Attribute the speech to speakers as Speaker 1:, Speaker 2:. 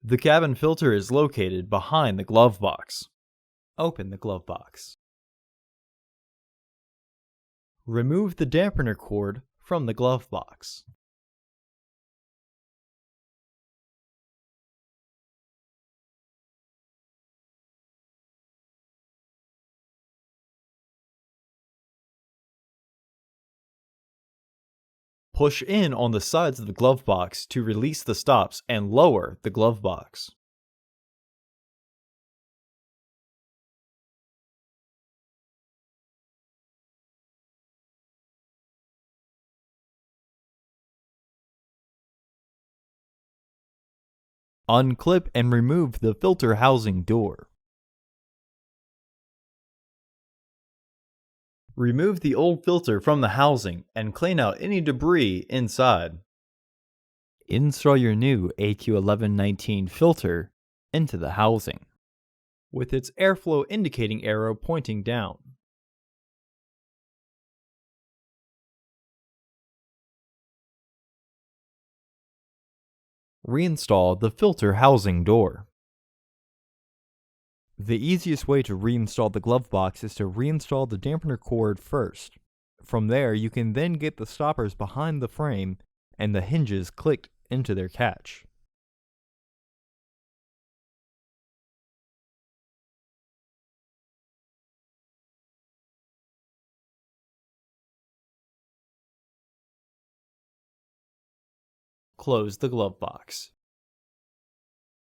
Speaker 1: The cabin filter is located behind the glove box. Open the glove box. Remove the dampener cord from the glove box. Push in on the sides of the glove box to release the stops and lower the glove box. Unclip and remove the filter housing door. Remove the old filter from the housing and clean out any debris inside. Install your new AQ1119 filter into the housing, with its airflow indicating arrow pointing down. Reinstall the filter housing door. The easiest way to reinstall the glove box is to reinstall the dampener cord first. From there, you can then get the stoppers behind the frame and the hinges clicked into their catch. Close the glove box.